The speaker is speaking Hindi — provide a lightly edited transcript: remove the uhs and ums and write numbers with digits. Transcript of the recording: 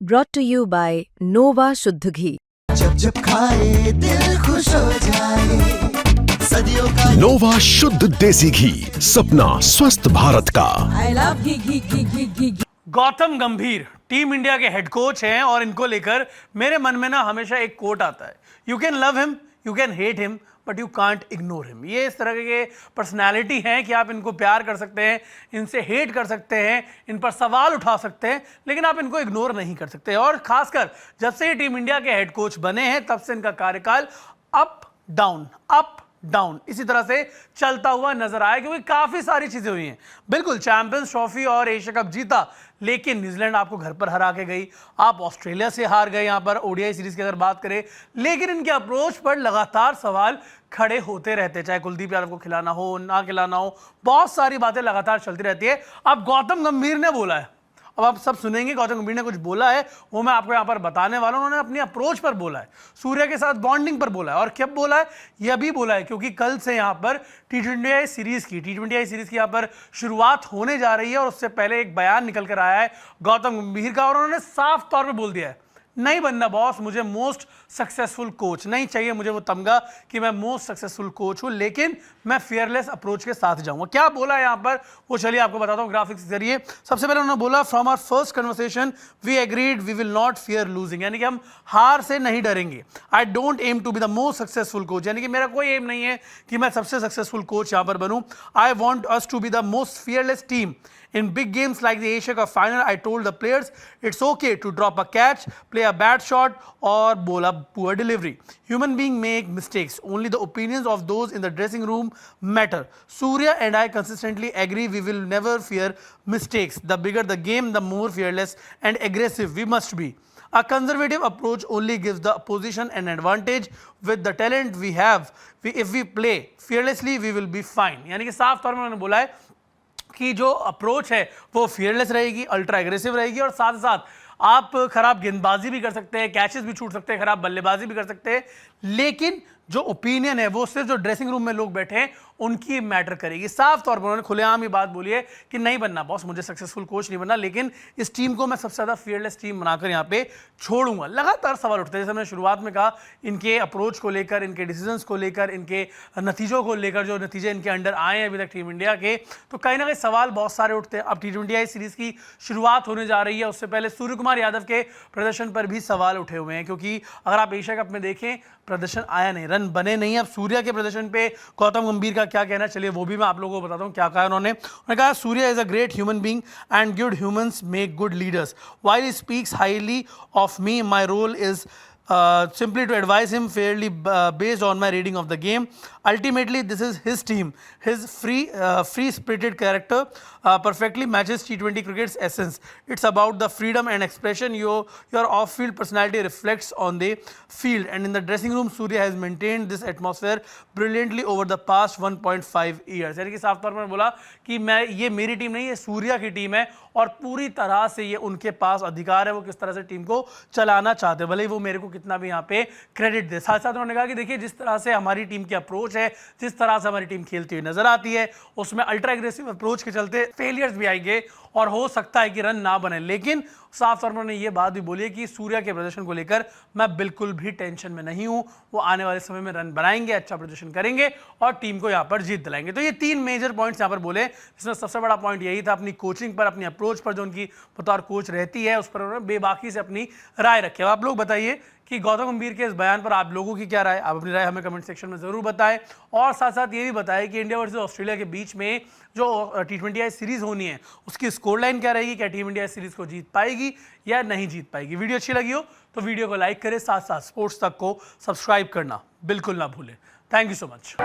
brought to you by Nova शुद्ध घी। जब जब खाए दिल खुश हो जाए, सदियों का नोवा शुद्ध देसी घी, सपना स्वस्थ भारत का। I love घी। गौतम गंभीर टीम इंडिया के हेड कोच हैं और इनको लेकर मेरे मन में ना हमेशा एक कोट आता है, you can love him, you can hate him, but you can't ignore him. ये इस तरह के पर्सनालिटी हैं कि आप इनको प्यार कर सकते हैं, इनसे हेट कर सकते हैं, इन पर सवाल उठा सकते हैं, लेकिन आप इनको इग्नोर नहीं कर सकते। और खासकर जब से ये टीम इंडिया के हेड कोच बने हैं तब से इनका कार्यकाल अप डाउन इसी तरह से चलता हुआ नजर आया, क्योंकि काफी सारी चीजें हुई हैं। बिल्कुल चैंपियंस ट्रॉफी और एशिया कप जीता, लेकिन न्यूजीलैंड आपको घर पर हरा के गई, आप ऑस्ट्रेलिया से हार गए यहां पर ओडीआई सीरीज की अगर बात करें, लेकिन इनके अप्रोच पर लगातार सवाल खड़े होते रहते, चाहे कुलदीप यादव को खिलाना हो ना खिलाना हो, बहुत सारी बातें लगातार चलती रहती है। अब गौतम गंभीर ने बोला है, अब आप सब सुनेंगे गौतम गंभीर ने कुछ बोला है, वो मैं आपको यहाँ पर बताने वाला हूँ। उन्होंने अपनी अप्रोच पर बोला है, सूर्य के साथ बॉन्डिंग पर बोला है, और कब बोला है यह भी बोला है क्योंकि कल से यहाँ पर टी20 सीरीज की यहाँ पर शुरुआत होने जा रही है, और उससे पहले एक बयान निकल कर आया है गौतम गंभीर का, और उन्होंने साफ तौर पर बोल दिया है, नहीं बनना बॉस, मुझे मोस्ट सक्सेसफुल कोच नहीं चाहिए, मुझे वो तमगा कि मैं मोस्ट सक्सेसफुल कोच हूं, लेकिन मैं फियरलेस अप्रोच के साथ जाऊंगा। क्या बोला है यहां पर, वो चलिए आपको बताता हूं ग्राफिक्स के जरिए। सबसे पहले उन्होंने बोला, from our first conversation we agreed we will not fear losing, यानी कि हम हार से नहीं डरेंगे। I don't aim to be the most successful coach, यानी कि मेरा कोई एम नहीं है कि मैं सबसे सक्सेसफुल कोच यहां पर बनूं। I want us to be the most fearless team. In big games like the Asia Cup final, I told the players it's okay to drop a catch, play a bad shot, or bowl a poor delivery. Human beings make mistakes. Only the opinions of those in the dressing room matter. Surya and I consistently agree we will never fear mistakes. The bigger the game, the more fearless and aggressive we must be. A conservative approach only gives the opposition an advantage. With the talent we have, if we play fearlessly, we will be fine. यानी कि साफ तौर में उन्होंने बोला है कि जो अप्रोच है वो फियरलेस रहेगी, अल्ट्रा एग्रेसिव रहेगी, और साथ ही साथ आप खराब गेंदबाजी भी कर सकते हैं, कैचेस भी छूट सकते हैं, खराब बल्लेबाजी भी कर सकते हैं, लेकिन जो ओपिनियन है वो सिर्फ जो ड्रेसिंग रूम में लोग बैठे हैं उनकी मैटर करेगी। साफ तौर पर उन्होंने खुलेआम ही बात बोली है कि नहीं बनना बॉस, मुझे सक्सेसफुल कोच नहीं बनना, लेकिन इस टीम को मैं सबसे ज़्यादा फियरलेस टीम बनाकर यहाँ पे छोड़ूंगा। लगातार सवाल उठते हैं, जैसे मैंने शुरुआत में कहा, इनके अप्रोच को लेकर, इनके डिसीजंस को लेकर, इनके नतीजों को लेकर, जो नतीजे इनके अंडर आए हैं अभी तक टीम इंडिया के, तो कहीं ना कहीं सवाल बहुत सारे उठते हैं। अब टी20 सीरीज की शुरुआत होने जा रही है, उससे पहले सूर्य कुमार यादव के प्रदर्शन पर भी सवाल उठे हुए हैं, क्योंकि अगर आप एशिया कप में देखें प्रदर्शन आया नहीं, रन बने नहीं। अब सूर्या के प्रदर्शन पे गौतम गंभीर का क्या कहना है, चलिए वो भी मैं आप लोगों को बताता हूँ क्या कहा उन्होंने कहा, Surya is a great human being and good humans make good leaders. While he speaks highly of me, my role is simply to advise him fairly based on my reading of the game. Ultimately, this is his team. His free-spirited character perfectly matches T20 cricket's essence. It's about the freedom and expression your off-field personality reflects on the field. And in the dressing room, Surya has maintained this atmosphere brilliantly over the past 1.5 years. यानी कि साफ तौर पर बोला कि ये मेरी टीम नहीं, ये सूर्या की टीम है, और पूरी तरह से ये उनके पास अधिकार है, वो किस तरह से टीम को चलाना चाहते हैं, भले ही वो मेरे को कितना भी यहाँ पे क्रेडिट दे। साथ साथ उन्होंने कहा कि देखिए जिस तरह से हमारी टीम की अप्रोच है, जिस तरह से हमारी टीम खेलती हुई नजर आती है, उसमें अल्ट्रा एग्रेसिव अप्रोच के चलते फेलियर्स भी आएंगे और हो सकता है कि रन ना बने, लेकिन साफ तौर पर उन्होंने ये बात भी बोली है कि सूर्या के प्रदर्शन को लेकर मैं बिल्कुल भी टेंशन में नहीं हूं, वो आने वाले समय में रन बनाएंगे, अच्छा प्रदर्शन करेंगे और टीम को यहाँ पर जीत दिलाएंगे। तो ये 3 मेजर पॉइंट्स यहाँ पर बोले, जिसमें सबसे बड़ा पॉइंट यही था अपनी कोचिंग पर, अपनी अप्रोच पर, जो उनकी बतौर कोच रहती है उस पर उन्होंने बेबाकी से अपनी राय रखी। अब आप लोग बताइए कि गौतम गंभीर के इस बयान पर आप लोगों की क्या राय, आप अपनी राय हमें कमेंट सेक्शन में जरूर बताएं, और साथ साथ ये भी बताएं कि इंडिया वर्सेस ऑस्ट्रेलिया के बीच में जो टी20 सीरीज होनी है उसकी स्कोर लाइन क्या रहेगी, क्या टीम इंडिया सीरीज को जीत पाएगी या नहीं जीत पाएगी। वीडियो अच्छी लगी हो तो वीडियो को लाइक करें, साथ साथ स्पोर्ट्स तक को सब्सक्राइब करना बिल्कुल ना भूलें। Thank you so much.